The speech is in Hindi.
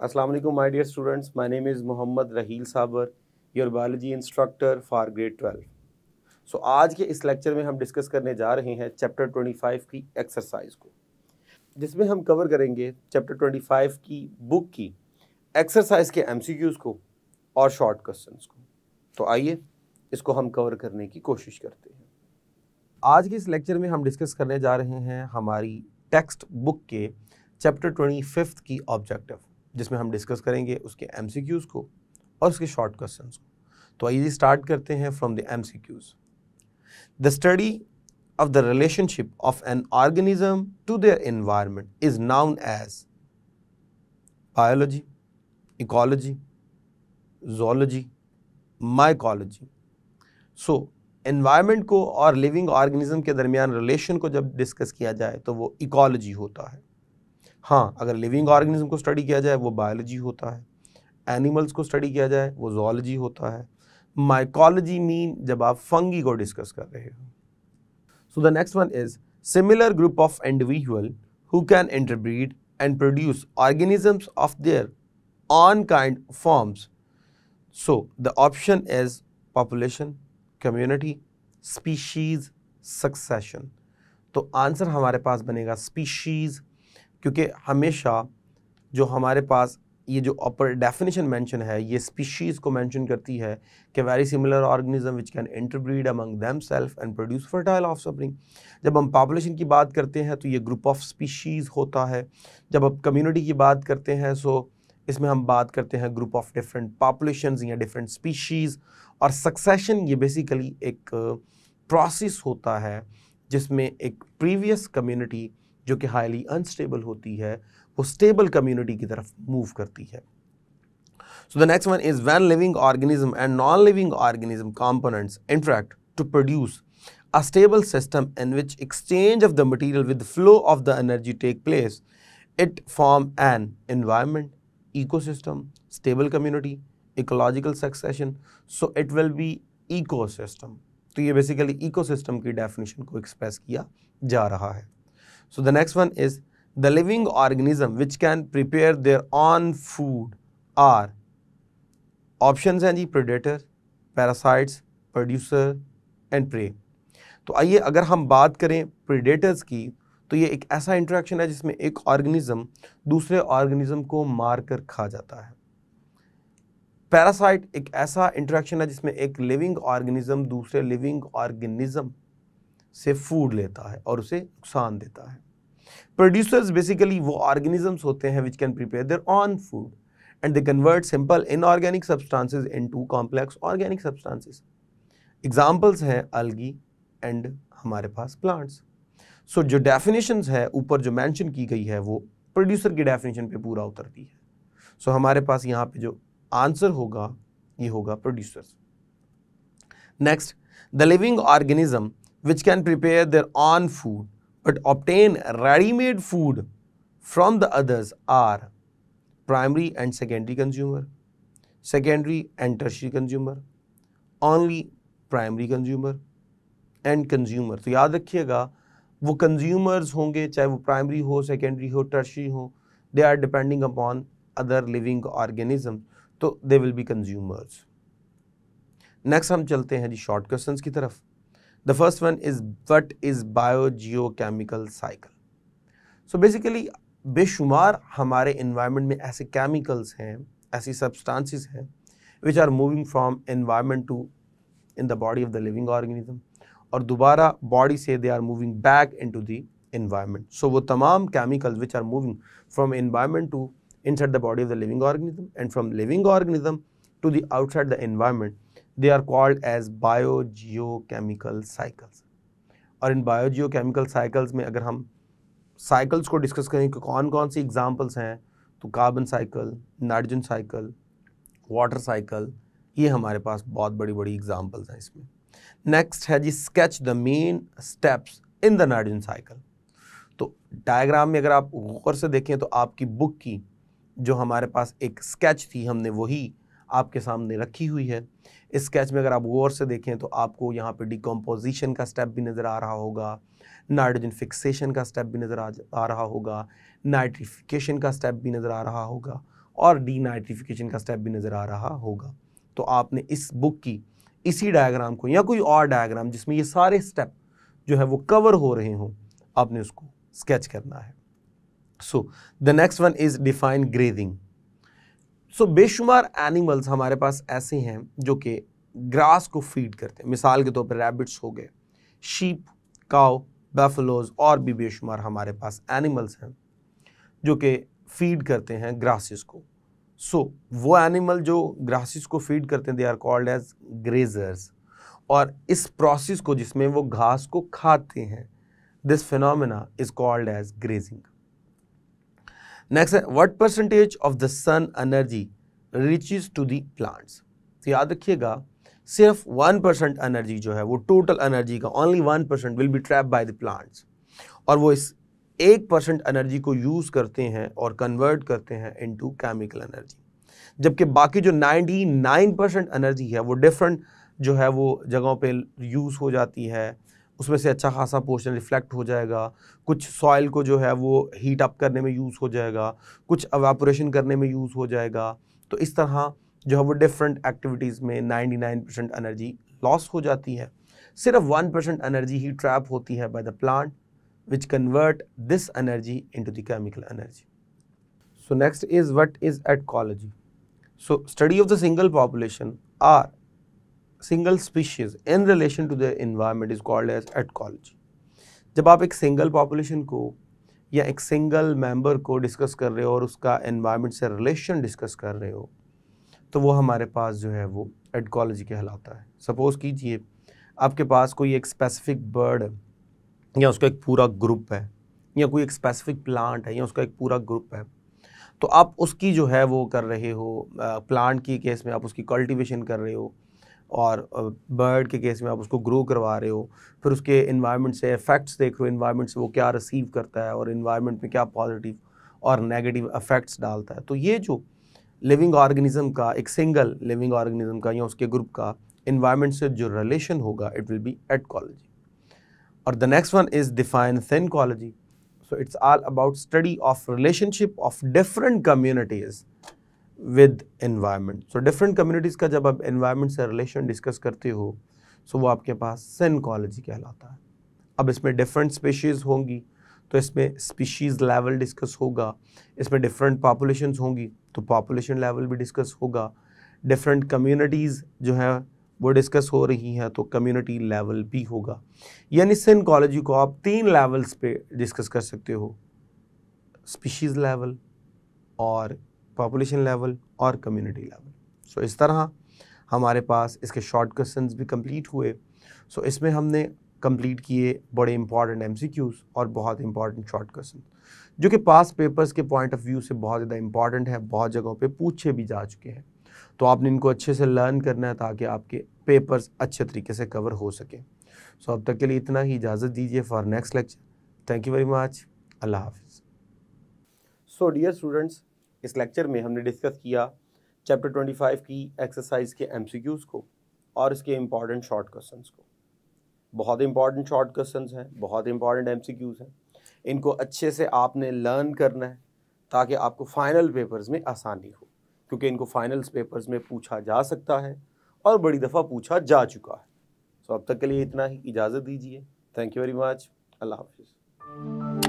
Assalamu alaikum, my dear students. My name is Mohammad Raheel Sabar, your biology instructor for grade 12. So आज के इस लेक्चर में हम डिस्कस करने जा रहे हैं चैप्टर 25 की एक्सरसाइज को, जिसमें हम कवर करेंगे चैप्टर 25 की बुक की एक्सरसाइज के एमसीक्यूज को और शॉर्ट क्वेश्चंस को। तो आइए इसको हम कवर करने की कोशिश करते हैं। आज के इस लेक्चर में हम डिस्कस करने जा रहे हैं हमारी टेक्स्ट बुक के चैप्टर 25 की ऑब्जेक्टिव, जिसमें हम डिस्कस करेंगे उसके एमसीक्यूज को और उसके शॉर्ट क्वेश्चंस को। तो आइए स्टार्ट करते हैं from the MCQs. The study of the relationship of an organism to their environment is known as biology, ecology, zoology, mycology. So environment को और लिविंग ऑर्गेनिज्म के दरमियान रिलेशन को जब डिस्कस किया जाए तो वो इकोलॉजी होता है। हाँ, अगर लिविंग ऑर्गेनिज्म को स्टडी किया जाए वो बायोलॉजी होता है, एनिमल्स को स्टडी किया जाए वो zoology होता है, माइकोलॉजी मीन जब आप फंगी को डिस्कस कर रहे हो। सो the next one is similar group of individual who can interbreed and produce organisms of their on kind forms. So the option is population, community, species, succession. तो आंसर हमारे पास बनेगा स्पीशीज, क्योंकि हमेशा जो हमारे पास ये जो अपर डेफिनेशन मेंशन है ये स्पीशीज को मेंशन करती है कि very similar organism which can interbreed among themselves and produce fertile offspring. जब हम पॉपुलेशन की बात करते हैं तो ये ग्रुप ऑफ स्पीशीज होता है। जब आप कम्युनिटी की बात करते हैं सो इसमें हम बात करते हैं ग्रुप ऑफ डिफरेंट पॉपुलेशंस या डिफरेंट स्पीशीज। और सक्सेशन ये बेसिकली एक प्रोसेस होता है जिसमें एक प्रीवियस कम्युनिटी जो कि हाईली अनस्टेबल होती है वो स्टेबल कम्युनिटी की तरफ मूव करती है। So the next one is when living organism and non living organism components interact to produce a stable system in which exchange of the material with the flow of the energy take place, it form an environment, ecosystem, stable community, ecological succession. So it will be ecosystem. तो ये basically ecosystem की definition को express किया जा रहा है। So the next one is the living organism which can prepare their own food are options हैं जी, predator, parasites, producer and prey। तो आइए अगर हम बात करें प्रेडेटर्स की तो ये एक ऐसा इंटरेक्शन है जिसमें एक ऑर्गेनिज्म दूसरे ऑर्गेनिज्म को मार कर खा जाता है। पैरासाइट एक ऐसा इंटरेक्शन है जिसमें एक लिविंग ऑर्गेनिज्म दूसरे लिविंग ऑर्गेनिज्म से फूड लेता है और उसे नुकसान देता है। प्रोड्यूसर्स बेसिकली वो ऑर्गेनिजम्स होते हैं which can prepare their on food and they convert simple inorganic substances into complex organic substances. Examples हैं अलगी एंड हमारे पास प्लांट्स। सो जो डेफिनेशंस है ऊपर जो मेंशन की गई है वो प्रोड्यूसर की डेफिनेशन पे पूरा उतरती है। सो हमारे पास यहाँ पे जो आंसर होगा ये होगा producers. Next, the living organism which can prepare their own food but obtain ready-made food from the others are primary and secondary consumer, secondary and tertiary consumer, only primary consumer and consumer। तो याद रखिएगा वो consumers होंगे चाहे वो primary हो, secondary हो, tertiary हो, they are depending upon other living organisms, तो they will be consumers। Next हम चलते हैं जी शॉर्ट क्वेश्चंस की तरफ। The first one is what is biogeochemical cycle? So basically बेशुमार हमारे environment में ऐसे chemicals हैं, ऐसी substances हैं which are moving from environment to in the body of the living organism और दोबारा body से they are moving back into the environment. So वो तमाम chemicals which are moving from environment to inside the body of the living organism and from living organism to the outside the environment, they are called as biogeochemical cycles। और इन biogeochemical cycles में अगर हम cycles को डिस्कस करें कि कौन कौन सी एग्जाम्पल्स हैं तो carbon cycle, nitrogen cycle, water cycle, ये हमारे पास बहुत बड़ी बड़ी एग्जाम्पल्स हैं इसमें। नेक्स्ट है जी sketch the main steps in the nitrogen cycle. तो डायग्राम में अगर आप गौर से देखें तो आपकी बुक की जो हमारे पास एक स्केच थी हमने वही आपके सामने रखी हुई है। इस स्केच में अगर आप गौर से देखें तो आपको यहाँ पे डिकम्पोजिशन का स्टेप भी नज़र आ रहा होगा, नाइट्रोजन फिक्सेशन का स्टेप भी नज़र आ रहा होगा, नाइट्रिफिकेशन का स्टेप भी नज़र आ रहा होगा और डीनाइट्रिफिकेशन का स्टेप भी नज़र आ रहा होगा। तो आपने इस बुक की इसी डायग्राम को या कोई और डायग्राम जिसमें ये सारे स्टेप जो है वो कवर हो रहे हों, आपने उसको स्केच करना है। So the next one is define grazing. So बेशुमार एनिमल्स हमारे पास ऐसे हैं जो कि ग्रास को फीड करते हैं। मिसाल के तौर पर रैबिट्स हो गए, शीप, काउ, बैफलोज और भी बेशुमार हमारे पास एनिमल्स हैं जो कि फीड करते हैं ग्रासेस को। सो वो एनिमल जो ग्रासेस को फीड करते हैं they are called as grazers. और इस प्रोसेस को जिसमें वो घास को खाते हैं, this phenomena is called as grazing. Next है what percentage of the sun energy reaches to the plants. तो याद रखिएगा सिर्फ 1% एनर्जी जो है वो टोटल एनर्जी का only 1% will be trap by the plants, और वो इस 1% एनर्जी को यूज़ करते हैं और कन्वर्ट करते हैं इनटू केमिकल एनर्जी। जबकि बाकी जो 99% एनर्जी है वो डिफरेंट जो है वो जगहों पे यूज़ हो जाती है। उसमें से अच्छा खासा पोर्शन रिफ्लेक्ट हो जाएगा, कुछ सॉइल को जो है वो हीट अप करने में यूज़ हो जाएगा, कुछ एवापोरेशन करने में यूज़ हो जाएगा। तो इस तरह जो है वो डिफरेंट एक्टिविटीज़ में 99% एनर्जी लॉस हो जाती है। सिर्फ 1% एनर्जी ही ट्रैप होती है by the plant which convert this energy into the chemical energy. So next is what is ecology. So study of the single population or single species in relation to the environment is called as ecology. जब आप एक सिंगल पॉपुलेशन को या एक सिंगल मेंबर को डिस्कस कर रहे हो और उसका एनवायरनमेंट से रिलेशन डिस्कस कर रहे हो, तो वो हमारे पास जो है वो ecology कहलाता है। सपोज कीजिए आपके पास कोई एक स्पेसिफिक बर्ड है या उसका एक पूरा ग्रुप है, या कोई एक स्पेसिफिक प्लांट है या उसका एक पूरा ग्रुप है, तो आप उसकी जो है वो कर रहे हो, प्लांट की केस में आप उसकी कल्टीवेशन कर रहे हो और बर्ड के केस में आप उसको ग्रो करवा रहे हो। फिर उसके इन्वायरमेंट से इफ़ेक्ट्स देख रहे हो, इन्वायरमेंट से वो क्या रिसीव करता है और इन्वायरमेंट में क्या पॉजिटिव और नेगेटिव इफ़ेक्ट्स डालता है। तो ये जो लिविंग ऑर्गेनिज्म का, एक सिंगल लिविंग ऑर्गेनिज्म का या उसके ग्रुप का इन्वायरमेंट से जो रिलेशन होगा, it will be ecology. Or the next one is define synecology. So it's all about study of relationship of different communities with environment. So different communities का जब आप environment से relation discuss करते हो, so वो आपके पास synecology कहलाता है। अब इसमें different species होंगी तो इसमें species level discuss होगा, इसमें different populations होंगी तो population level भी discuss होगा, different communities जो है वो डिस्कस हो रही हैं तो कम्युनिटी लेवल भी होगा। यानी synecology को आप 3 लेवल्स पे डिस्कस कर सकते हो, स्पीशीज़ लेवल और पॉपुलेशन लेवल और कम्युनिटी लेवल। सो इस तरह हमारे पास इसके शॉर्ट क्वेश्चंस भी कंप्लीट हुए। सो इसमें हमने कंप्लीट किए बड़े इंपॉर्टेंट MCQs और बहुत इंपॉर्टेंट शॉर्ट क्वेश्चन जो कि पास पेपर्स के पॉइंट ऑफ व्यू से बहुत ज़्यादा इंपॉर्टेंट है, बहुत जगहों पे पूछे भी जा चुके हैं। तो आपने इनको अच्छे से लर्न करना है ताकि आपके पेपर्स अच्छे तरीके से कवर हो सके। सो अब तक के लिए इतना ही, इजाज़त दीजिए for next lecture. Thank you very much. अल्लाह हाफिज़। सो डियर स्टूडेंट्स, इस लेक्चर में हमने डिस्कस किया चैप्टर 25 की एक्सरसाइज के MCQs को और इसके इम्पॉर्टेंट शॉर्ट क्वेश्चंस को। बहुत इंपॉर्टेंट शॉर्ट क्वेश्चंस हैं, बहुत इंपॉर्टेंट MCQs हैं। इनको अच्छे से आपने लर्न करना है ताकि आपको फाइनल पेपर्स में आसानी हो, क्योंकि इनको फाइनल्स पेपर्स में पूछा जा सकता है और बड़ी दफ़ा पूछा जा चुका है। सो अब तक के लिए इतना ही, इजाज़त दीजिए। Thank you very much. अल्लाह हाफिज़।